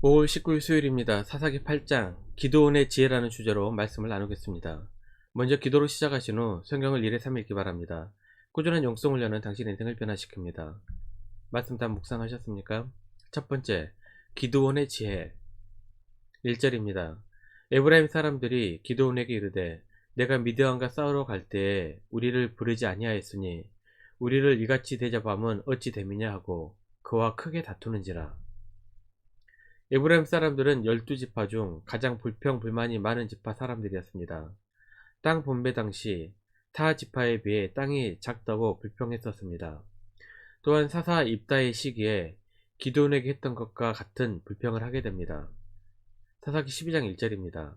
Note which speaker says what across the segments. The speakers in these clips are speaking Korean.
Speaker 1: 5월 19일 수요일입니다. 사사기 8장 기도원의 지혜라는 주제로 말씀을 나누겠습니다. 먼저 기도로 시작하신 후 성경을 1회 3 읽기 바랍니다. 꾸준한 영성을 여는 당신의 인생을 변화시킵니다. 말씀 다 묵상하셨습니까? 첫 번째, 기도원의 지혜. 1절입니다. 에브라임 사람들이 기도원에게 이르되 내가 미드안과 싸우러 갈 때에 우리를 부르지 아니하였으니 우리를 이같이 대접함은 어찌 됨이냐 하고 그와 크게 다투는지라. 에브라임 사람들은 12지파 중 가장 불평불만이 많은 지파 사람들이었습니다. 땅 분배 당시 타 지파에 비해 땅이 작다고 불평했었습니다. 또한 사사 입다의 시기에 기드온에게 했던 것과 같은 불평을 하게 됩니다. 사사기 12장 1절입니다.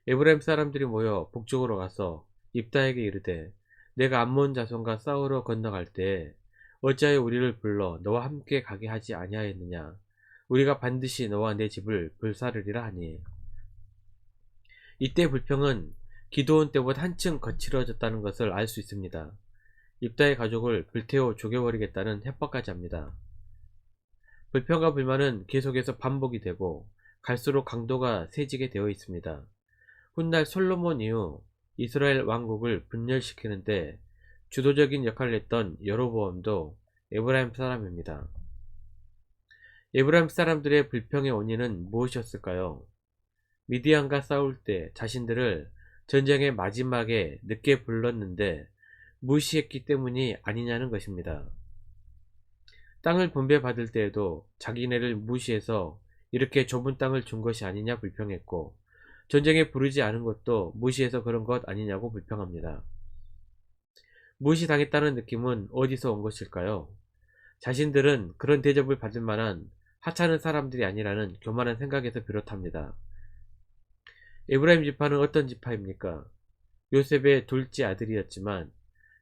Speaker 1: 에브라임 사람들이 모여 북쪽으로 가서 입다에게 이르되 내가 암몬 자손과 싸우러 건너갈 때에 어찌하여 우리를 불러 너와 함께 가게 하지 아니하였느냐. 우리가 반드시 너와 내 집을 불사르리라 하니. 이때 불평은 기드온 때보다 한층 거칠어졌다는 것을 알 수 있습니다. 입다의 가족을 불태워 죽여버리겠다는 협박까지 합니다. 불평과 불만은 계속해서 반복이 되고 갈수록 강도가 세지게 되어 있습니다. 훗날 솔로몬 이후 이스라엘 왕국을 분열시키는데 주도적인 역할을 했던 여로보암도 에브라임 사람입니다. 에브라임 사람들의 불평의 원인은 무엇이었을까요? 미디안과 싸울 때 자신들을 전쟁의 마지막에 늦게 불렀는데 무시했기 때문이 아니냐는 것입니다. 땅을 분배받을 때에도 자기네를 무시해서 이렇게 좁은 땅을 준 것이 아니냐 불평했고, 전쟁에 부르지 않은 것도 무시해서 그런 것 아니냐고 불평합니다. 무시당했다는 느낌은 어디서 온 것일까요? 자신들은 그런 대접을 받을 만한 하찮은 사람들이 아니라는 교만한 생각에서 비롯합니다. 에브라임 지파는 어떤 지파입니까? 요셉의 둘째 아들이었지만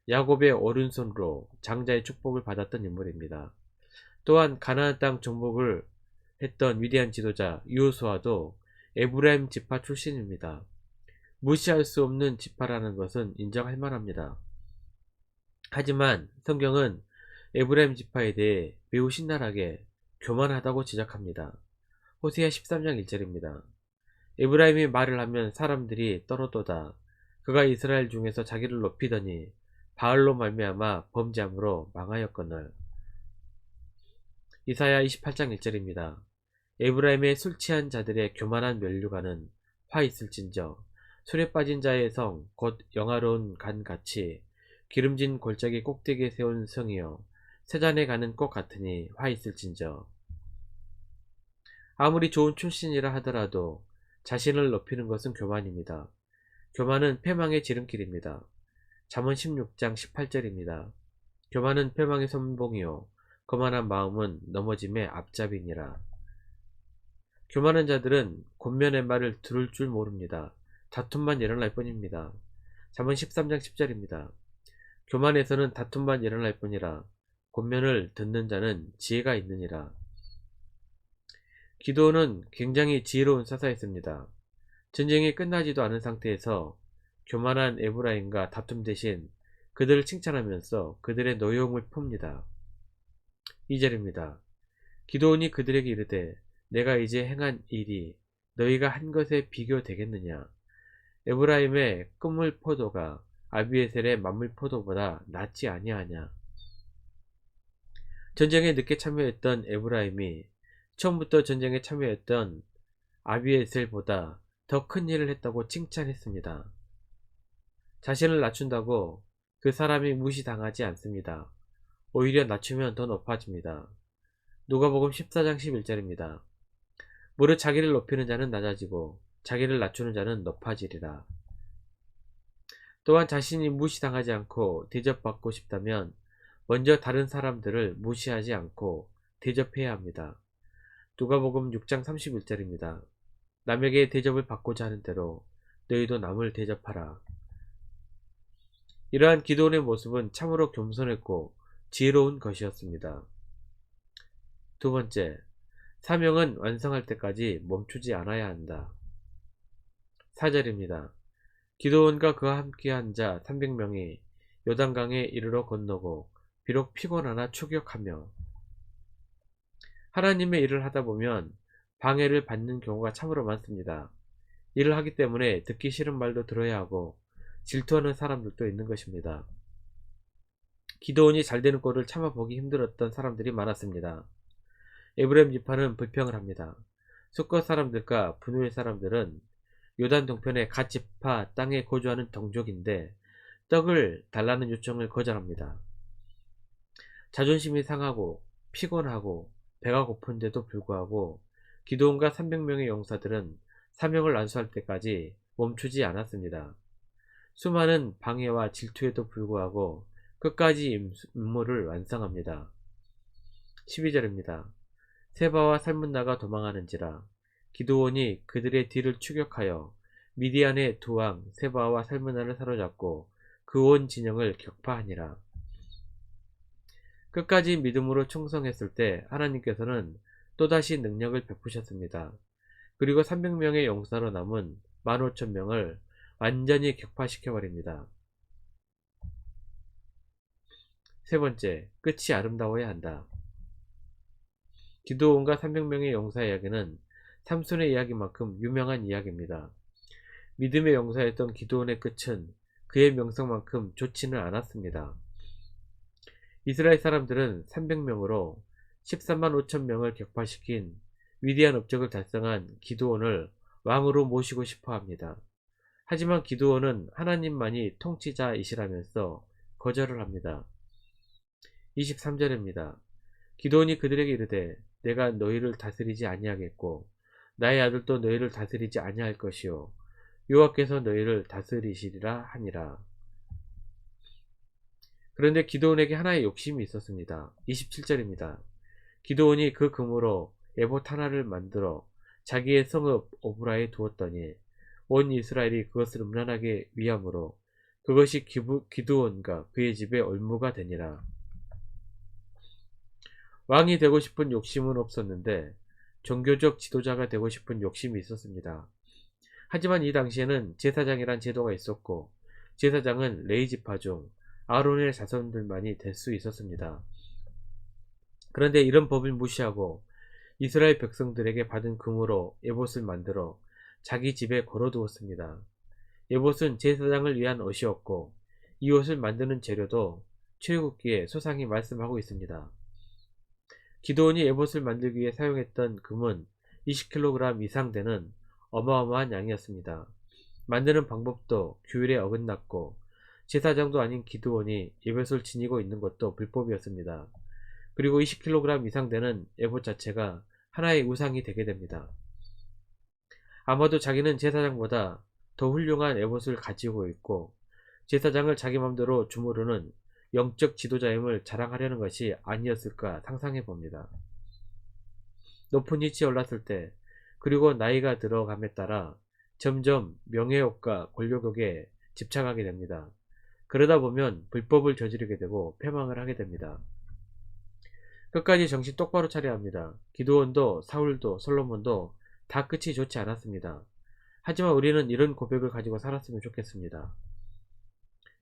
Speaker 1: 야곱의 오른손으로 장자의 축복을 받았던 인물입니다. 또한 가나안 땅 정복을 했던 위대한 지도자 여호수아도 에브라임 지파 출신입니다. 무시할 수 없는 지파라는 것은 인정할 만합니다. 하지만 성경은 에브라임 지파에 대해 매우 신랄하게 교만하다고 지적합니다. 호세아 13장 1절입니다. 에브라임이 말을 하면 사람들이 떨어도다. 그가 이스라엘 중에서 자기를 높이더니 바알로 말미암아 범죄함으로 망하였거늘. 이사야 28장 1절입니다. 에브라임의 술 취한 자들의 교만한 면류관은 화 있을진저 술에 빠진 자의 성 곧 영화로운 간같이 기름진 골짜기 꼭대기에 세운 성이여 세잔에 가는 것 같으니 화 있을진저. 아무리 좋은 출신이라 하더라도 자신을 높이는 것은 교만입니다. 교만은 패망의 지름길입니다. 잠언 16장 18절입니다. 교만은 패망의 선봉이요 거만한 마음은 넘어짐의 앞잡이니라. 교만한 자들은 권면의 말을 들을 줄 모릅니다. 다툼만 일어날 뿐입니다. 잠언 13장 10절입니다. 교만에서는 다툼만 일어날 뿐이라 권면을 듣는 자는 지혜가 있느니라. 기드온은 굉장히 지혜로운 사사였습니다. 전쟁이 끝나지도 않은 상태에서 교만한 에브라임과 다툼 대신 그들을 칭찬하면서 그들의 노여움을 풉니다. 2절입니다. 기드온이 그들에게 이르되 내가 이제 행한 일이 너희가 한 것에 비교되겠느냐. 에브라임의 끝물 포도가 아비에셀의 만물 포도보다 낫지 아니하냐. 전쟁에 늦게 참여했던 에브라임이 처음부터 전쟁에 참여했던 아비에셀보다 더 큰 일을 했다고 칭찬했습니다. 자신을 낮춘다고 그 사람이 무시당하지 않습니다. 오히려 낮추면 더 높아집니다. 누가복음 14장 11절입니다. 무릇 자기를 높이는 자는 낮아지고 자기를 낮추는 자는 높아지리라. 또한 자신이 무시당하지 않고 대접받고 싶다면 먼저 다른 사람들을 무시하지 않고 대접해야 합니다. 누가복음 6장 31절입니다. 남에게 대접을 받고자 하는 대로 너희도 남을 대접하라. 이러한 기드온의 모습은 참으로 겸손했고 지혜로운 것이었습니다. 두 번째, 사명은 완성할 때까지 멈추지 않아야 한다. 4절입니다. 기드온과 그와 함께한 자 300명이 요단강에 이르러 건너고 비록 피곤하나 추격하며. 하나님의 일을 하다 보면 방해를 받는 경우가 참으로 많습니다. 일을 하기 때문에 듣기 싫은 말도 들어야 하고 질투하는 사람들도 있는 것입니다. 기도원이 잘 되는 꼴을 참아보기 힘들었던 사람들이 많았습니다. 에브라임 지파는 불평을 합니다. 수컷 사람들과 분우의 사람들은 요단 동편의 갓 지파 땅에 거주하는 동족인데 떡을 달라는 요청을 거절합니다. 자존심이 상하고 피곤하고 배가 고픈데도 불구하고 기드온과 300명의 용사들은 사명을 완수할 때까지 멈추지 않았습니다. 수많은 방해와 질투에도 불구하고 끝까지 임무를 완성합니다. 12절입니다. 세바와 살문나가 도망하는지라 기드온이 그들의 뒤를 추격하여 미디안의 두 왕 세바와 살문나를 사로잡고 그 온 진영을 격파하니라. 끝까지 믿음으로 충성했을 때 하나님께서는 또다시 능력을 베푸셨습니다. 그리고 300명의 용사로 남은 15,000명을 완전히 격파시켜버립니다. 세 번째, 끝이 아름다워야 한다. 기드온과 300명의 용사 이야기는 삼손의 이야기만큼 유명한 이야기입니다. 믿음의 용사였던 기드온의 끝은 그의 명성만큼 좋지는 않았습니다. 이스라엘 사람들은 300명으로 13만 5천 명을 격파시킨 위대한 업적을 달성한 기드온을 왕으로 모시고 싶어 합니다. 하지만 기드온은 하나님만이 통치자이시라면서 거절을 합니다. 23절입니다. 기드온이 그들에게 이르되 내가 너희를 다스리지 아니하겠고 나의 아들도 너희를 다스리지 아니할 것이요 여호와께서 너희를 다스리시리라 하니라. 그런데 기드온에게 하나의 욕심이 있었습니다. 27절입니다. 기드온이 그 금으로 에봇 하나를 만들어 자기의 성읍 오브라에 두었더니 온 이스라엘이 그것을 음란하게 위함으로 그것이 기드온과 그의 집의 올무가 되니라. 왕이 되고 싶은 욕심은 없었는데 종교적 지도자가 되고 싶은 욕심이 있었습니다. 하지만 이 당시에는 제사장이란 제도가 있었고 제사장은 레위 지파 중 아론의 자손들만이 될 수 있었습니다. 그런데 이런 법을 무시하고 이스라엘 백성들에게 받은 금으로 에봇을 만들어 자기 집에 걸어두었습니다. 에봇은 제사장을 위한 옷이었고 이 옷을 만드는 재료도 출애굽기에 소상히 말씀하고 있습니다. 기드온이 에봇을 만들기 위해 사용했던 금은 20kg 이상 되는 어마어마한 양이었습니다. 만드는 방법도 규율에 어긋났고 제사장도 아닌 기드온이 에봇을 지니고 있는 것도 불법이었습니다. 그리고 20kg 이상 되는 에봇 자체가 하나의 우상이 되게 됩니다. 아마도 자기는 제사장보다 더 훌륭한 에봇을 가지고 있고 제사장을 자기 맘대로 주무르는 영적 지도자임을 자랑하려는 것이 아니었을까 상상해 봅니다. 높은 위치에 올랐을 때 그리고 나이가 들어감에 따라 점점 명예욕과 권력욕에 집착하게 됩니다. 그러다 보면 불법을 저지르게 되고 패망을 하게 됩니다. 끝까지 정신 똑바로 차려야 합니다. 기드온도 사울도 솔로몬도 다 끝이 좋지 않았습니다. 하지만 우리는 이런 고백을 가지고 살았으면 좋겠습니다.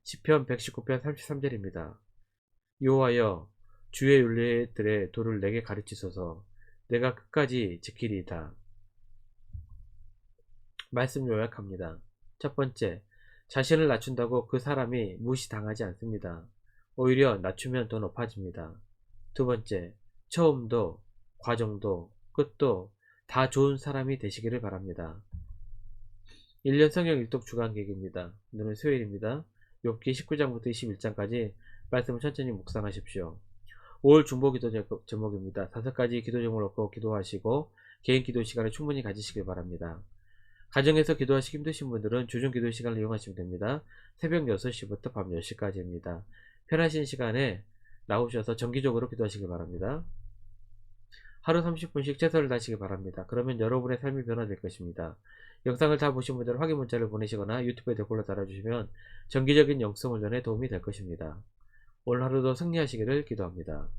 Speaker 1: 시편 119편 33절입니다. 여호와여 주의 윤례들의 도를 내게 가르치소서 내가 끝까지 지키리이다. 말씀 요약합니다. 첫 번째, 자신을 낮춘다고 그 사람이 무시당하지 않습니다. 오히려 낮추면 더 높아집니다. 두 번째, 처음도 과정도 끝도 다 좋은 사람이 되시기를 바랍니다. 1년 성경 일독 주간계획입니다. 오늘은 수요일입니다. 욥기 19장부터 21장까지 말씀을 천천히 묵상하십시오. 5월 중보 기도 제목입니다. 5가지 기도 제목을 놓고 기도하시고 개인 기도 시간을 충분히 가지시길 바랍니다. 가정에서 기도하시기 힘드신 분들은 주중 기도 시간을 이용하시면 됩니다. 새벽 6시부터 밤 10시까지입니다. 편하신 시간에 나오셔서 정기적으로 기도하시길 바랍니다. 하루 30분씩 최선을 다하시기 바랍니다. 그러면 여러분의 삶이 변화될 것입니다. 영상을 다 보신 분들은 확인 문자를 보내시거나 유튜브에 댓글로 달아주시면 정기적인 영성 훈련에 도움이 될 것입니다. 오늘 하루도 승리하시기를 기도합니다.